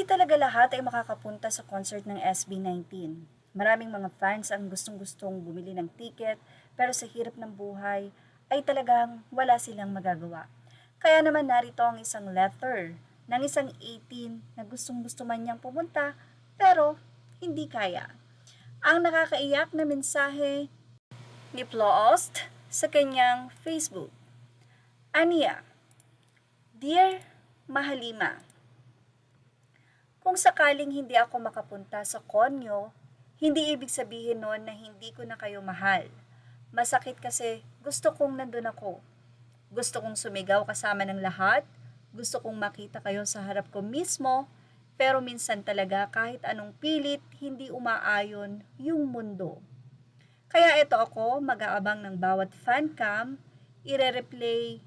talaga lahat ay makakapunta sa concert ng SB19. Maraming mga fans ang gustong-gustong bumili ng ticket pero sa hirap ng buhay ay talagang wala silang magagawa. Kaya naman narito ang isang letter ng isang 18 na gustong-gusto man niyang pumunta pero hindi kaya. Ang nakakaiyak na mensahe ni Plost sa kanyang Facebook. Aniya, Dear Mahalima, kung sakaling hindi ako makapunta sa konyo, hindi ibig sabihin nun na hindi ko na kayo mahal. Masakit kasi gusto kong nandun ako. Gusto kong sumigaw kasama ng lahat. Gusto kong makita kayo sa harap ko mismo. Pero minsan talaga kahit anong pilit, hindi umaayon yung mundo. Kaya ito ako, mag-aabang ng bawat fan cam, ire-replay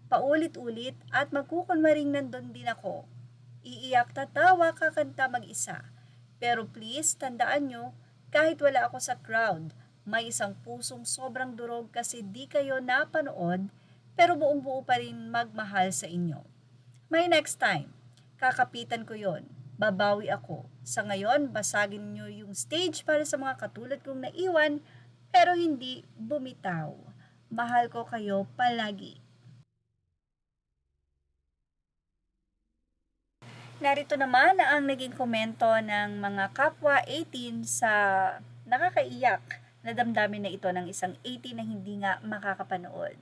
paulit-ulit at magkukunwaring nandun din ako. Iiyak, tatawa, kakanta mag-isa. Pero please, tandaan nyo, kahit wala ako sa crowd, may isang pusong sobrang durog kasi di kayo napanood, pero buong buo pa rin magmahal sa inyo. May next time, kakapitan ko yon. Babawi ako. Sa ngayon, basagin nyo yung stage para sa mga katulad kong naiwan, pero hindi bumitaw. Mahal ko kayo palagi. Narito naman ang naging komento ng mga kapwa 18 sa nakakaiyak na damdamin na ito ng isang 18 na hindi nga makakapanood.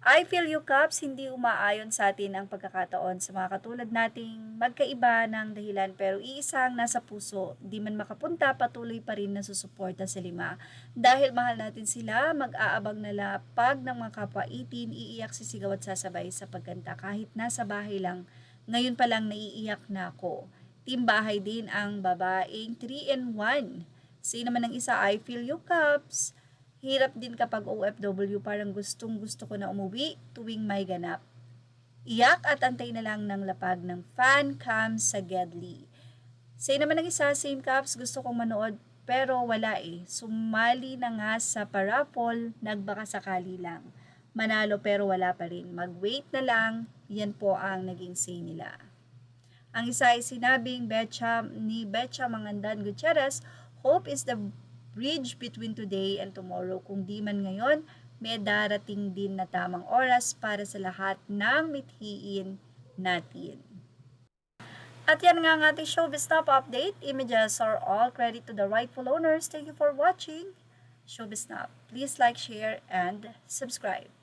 I feel you, Caps, hindi umaayon sa atin ang pagkakataon sa mga katulad nating magkaiba ng dahilan pero iisang nasa puso, di man makapunta, patuloy pa rin na susuporta sa lima. Dahil mahal natin sila, mag-aabang nala pag ng mga kapwa 18, iiyak sisigaw at sasabay sa pagkanta kahit nasa bahay lang. Ngayon pa lang naiiyak na ako. Team bahay din ang babaeng 3-in-1. Sino naman ang isa, I feel you, Caps. Hirap din kapag OFW, parang gustong gusto ko na umuwi tuwing may ganap. Iyak at antay na lang ng lapag ng fan cam sa Gedli. Sino naman ang isa, same Caps, gusto kong manood pero wala eh. Sumali na nga sa paraffol, nagbaka sakali lang. Manalo pero wala pa rin. Mag-wait na lang, yan po ang naging say nila. Ang isa ay sinabing ni Betcha Mangandan Gutierrez, hope is the bridge between today and tomorrow. Kung di man ngayon, may darating din na tamang oras para sa lahat ng mithiin natin. At yan nga ang ating Showbiz Top Update. Images are all credit to the rightful owners. Thank you for watching Showbiz Top. Please like, share, and subscribe.